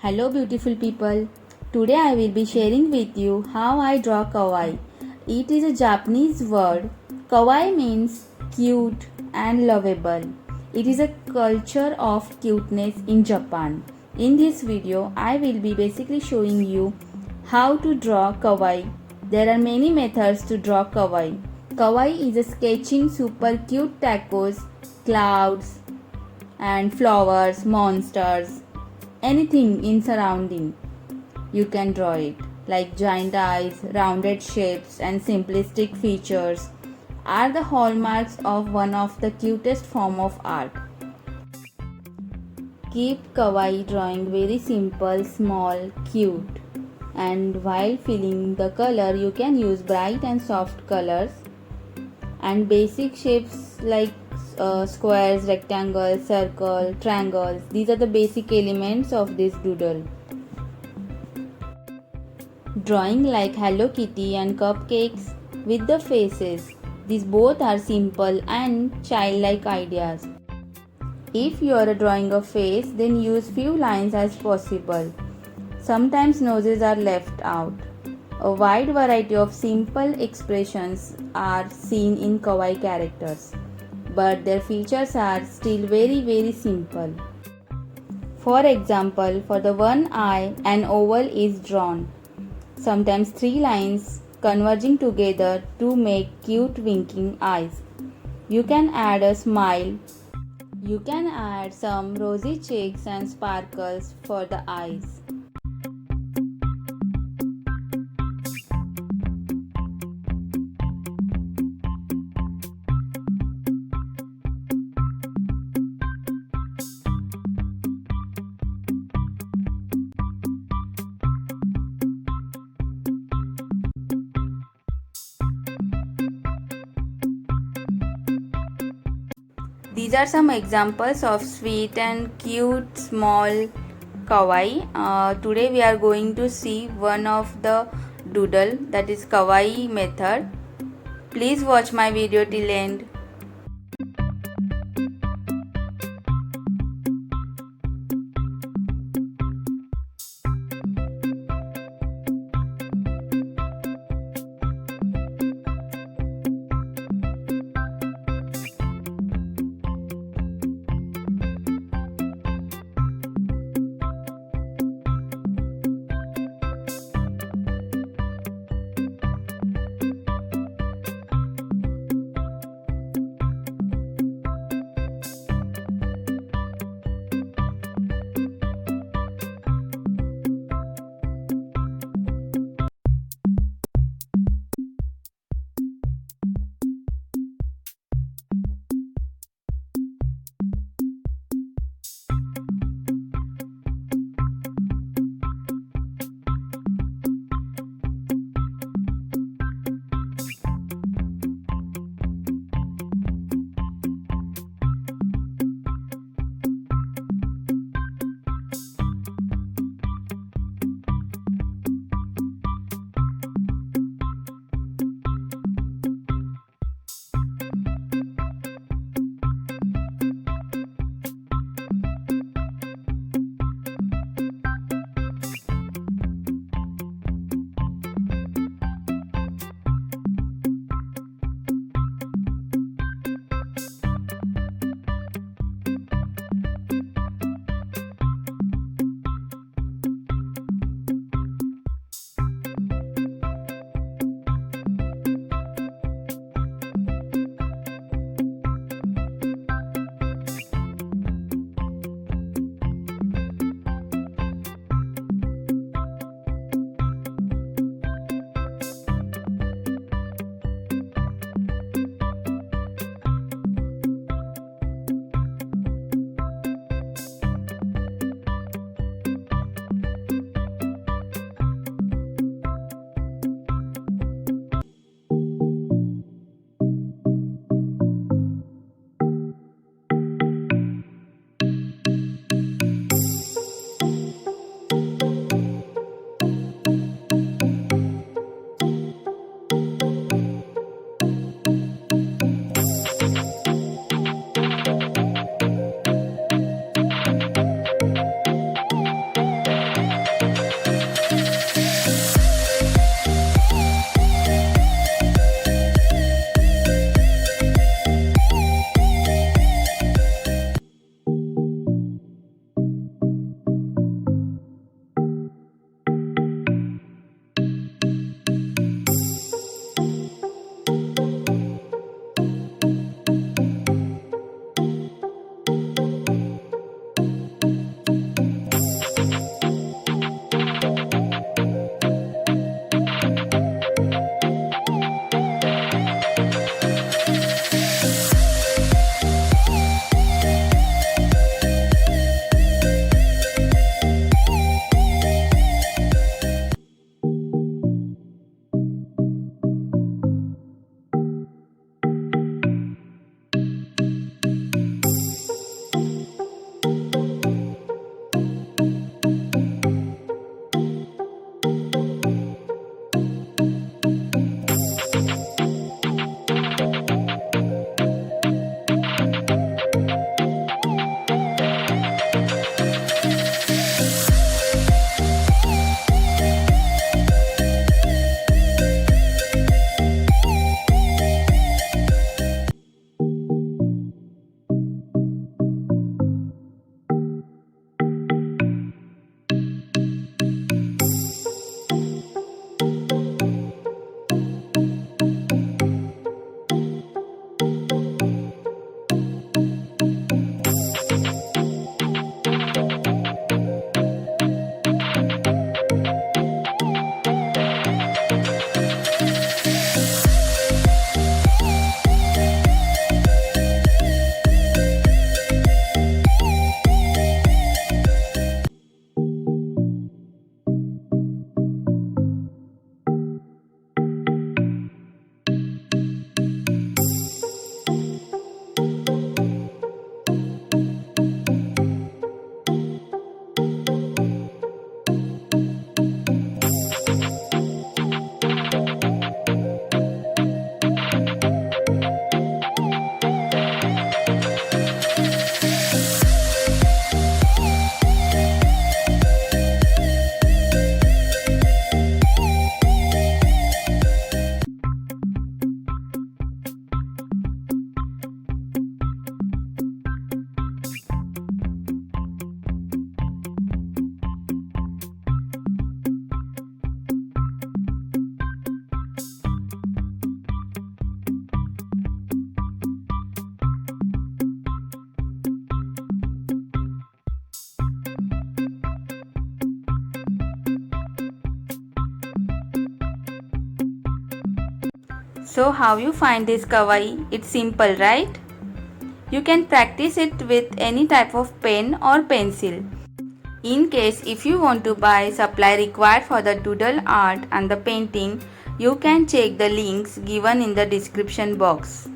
Hello beautiful people. Today I will be sharing with you how I draw kawaii. It is a Japanese word. Kawaii means cute and lovable. It is a culture of cuteness in Japan. In this video I will be basically showing you how to draw kawaii. There are many methods to draw kawaii. Kawaii is a sketching super cute tacos, clouds and flowers, monsters, anything in surrounding. You can draw it like giant eyes, rounded shapes and simplistic features are the hallmarks of one of the cutest form of art. Keep kawaii drawing very simple, small, cute, and while filling the color you can use bright and soft colors and basic shapes like squares, rectangles, circle, triangles. These are the basic elements of this doodle. Drawing like Hello Kitty and cupcakes with the faces. These both are simple and childlike ideas. If you are drawing a face, then use few lines as possible. Sometimes noses are left out. A wide variety of simple expressions are seen in kawaii characters, but their features are still very simple. For example, for the one eye, an oval is drawn. Sometimes three lines converging together to make cute winking eyes. You can add a smile. You can add some rosy cheeks and sparkles for the eyes. These are some examples of sweet and cute small kawaii. Today we are going to see one of the doodle, that is kawaii method. Please watch my video till end. So how you find this kawaii? It's simple, right? You can practice it with any type of pen or pencil. In case if you want to buy supply required for the doodle art and the painting, you can check the links given in the description box.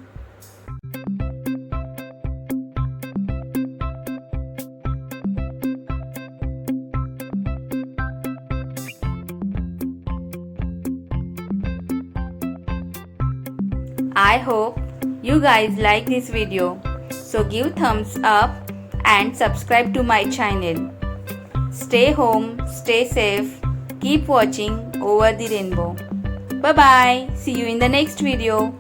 I hope you guys like this video. So give thumbs up and subscribe to my channel. Stay home, stay safe, keep watching Over the Rainbow. Bye bye. See you in the next video.